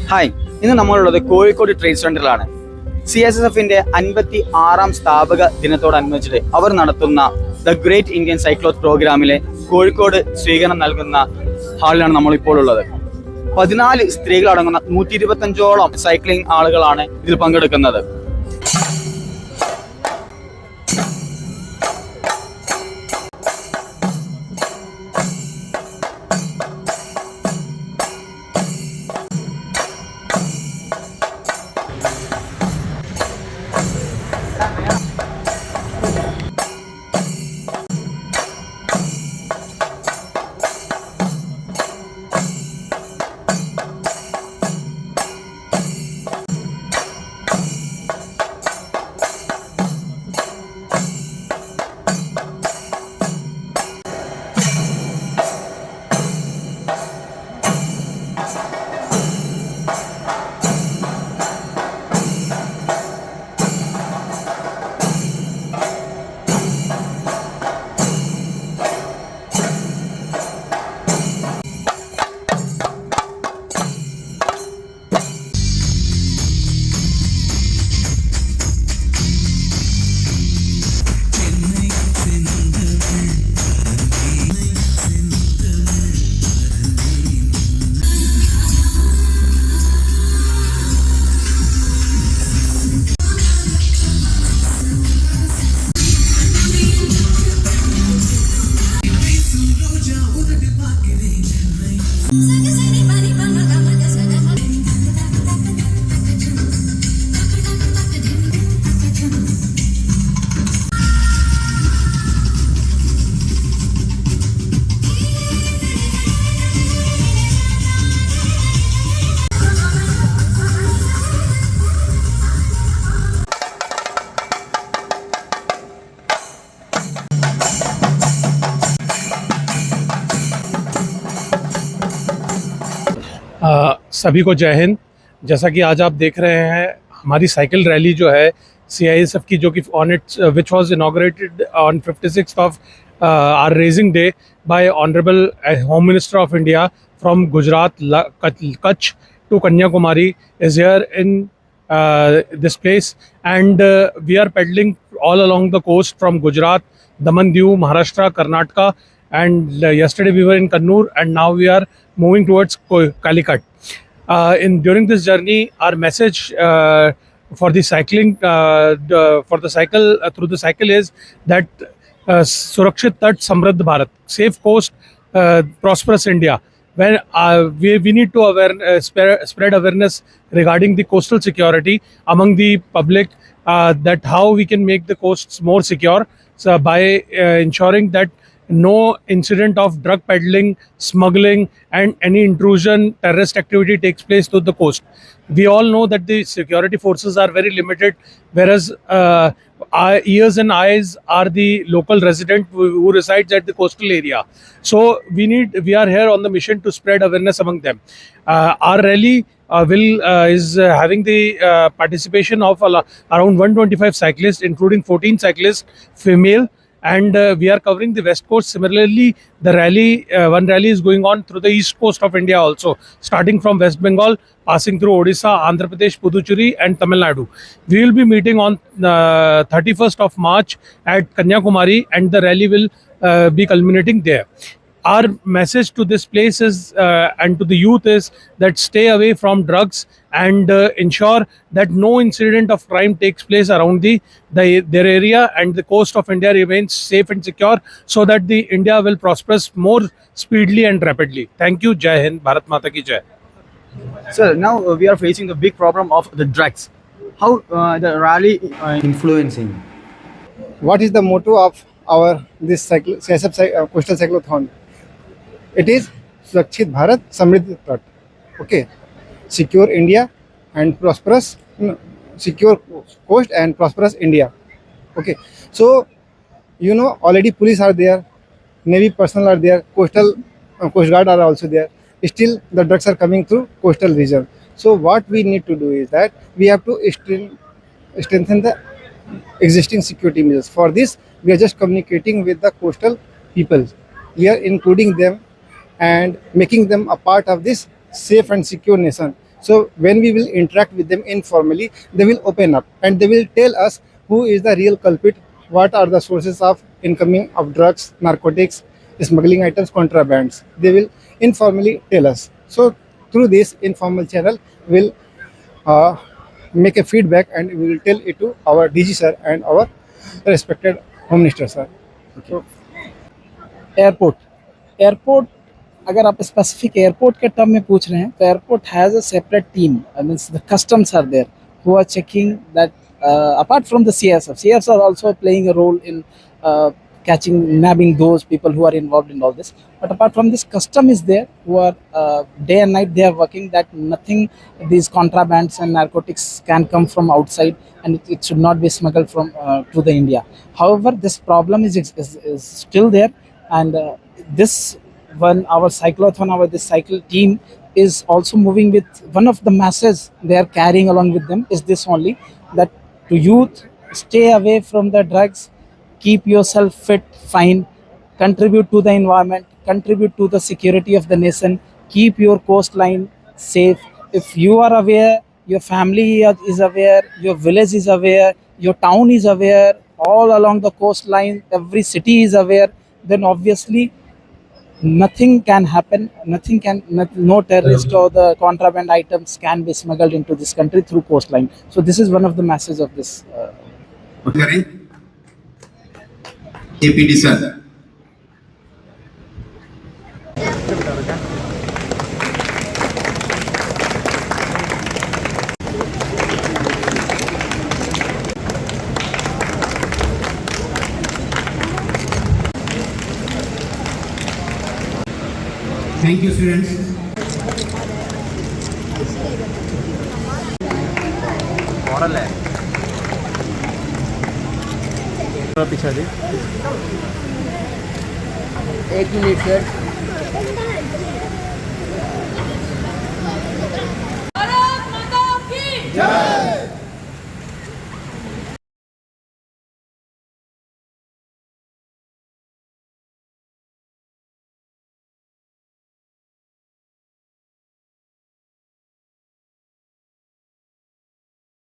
Hi, ഇന്ന് നമ്മളുള്ളത് Kozhikode trade സെന്ററിലാണ്. CSSFന്റെ 56ാം സ്ഥാപക ദിനത്തോടനുബന്ധിച്ചിട്ട് അവർ നടത്തുന്ന ദ ഗ്രേറ്റ് ഇന്ത്യൻ സൈക്ലോത്ത് പ്രോഗ്രാമിലെ കോഴിക്കോട് സ്വീകരണം നൽകുന്ന ഹാളിലാണ് നമ്മളിപ്പോൾ ഉള്ളത്. 14 സ്ത്രീകളടങ്ങുന്ന 125ഓളം സൈക്ലിംഗ് ആളുകളാണ് ഇതിൽ പങ്കെടുക്കുന്നത്. सभी को जय हिंद। जैसा कि आज आप देख रहे हैं, हमारी साइकिल रैली जो है CISF की, जो कि on it's which was inaugurated on 56th of our raising day by honourable home minister of India from Gujarat Kutch to Kanyakumari is here in this place, and we are pedaling all along the coast from Gujarat, Daman, Diu, Maharashtra, Karnataka, and yesterday we were in Kannur, and now we are moving towards Calicut. During this journey, our message for the cycling, for the cycle through the cycle is that Surakshit Tat Samriddh Bharat, safe coast, prosperous India. When we need to spread awareness regarding the coastal security among the public, that how we can make the coasts more secure, so by ensuring that no incident of drug peddling, smuggling, and any intrusion, terrorist activity takes place to the coast. We all know that the security forces are very limited, whereas our ears and eyes are the local resident who resides at the coastal area. So we are here on the mission to spread awareness among them. Our rally is having the participation of around 125 cyclists, including 14 cyclists, female. And we are covering the west coast. Similarly, the rally, one rally is going on through the east coast of India also, starting from West Bengal, passing through Odisha, Andhra Pradesh, Puducherry, and Tamil Nadu. We will be meeting on 31st of March at Kanyakumari, and the rally will be culminating there. Our message to this place is, and to the youth is, that stay away from drugs and ensure that no incident of crime takes place around their area, and the coast of India remains safe and secure, so that the India will prosper more speedily and rapidly. Thank you. Jai Hind. Bharat Mata ki Jai. Sir, now we are facing the big problem of the drugs. How the rally influencing? What is the motto of our this CSF coastal cyclothon? It is Surakshit Bharat Samriddh Tat. Okay, secure India and prosperous, secure coast and prosperous India. Okay, so already police are there, navy personnel are there, coastal coast guard are also there. Still the drugs are coming through coastal region. So what we need to do is that we have to strengthen the existing security measures. For this, we are just communicating with the coastal people. We are including them and making them a part of this safe and secure nation. So when we will interact with them informally, they will open up and they will tell us who is the real culprit, what are the sources of incoming of drugs, narcotics, smuggling items, contrabands. They will informally tell us. So through this informal channel, we'll uh, make a feedback and we will tell it to our DG sir and our respected Home Minister sir. Airport airport अगर आप specific airport के term में पूछ रहे हैं तो airport has a separate team means the customs are there who are checking that apart from the CSF are also playing a role in catching nabbing those people who are involved in all this, but apart from this custom is there who are day and night they are working that nothing these contrabands and narcotics can come from outside and it should not be smuggled from to the India. However, this problem is still there, and this one our cyclothon, our this cycle team is also moving with one of the messages they are carrying along with them is this only, that to youth, stay away from the drugs, keep yourself fit, fine, contribute to the environment, contribute to the security of the nation, keep your coastline safe. If you are aware, your family is aware, your village is aware, your town is aware, all along the coastline, every city is aware, then obviously nothing can happen, no terrorist or the contraband items can be smuggled into this country through coastline. So this is one of the messages of this. APD sir. Thank you, students. एक minute sir. Bharat माता की जय.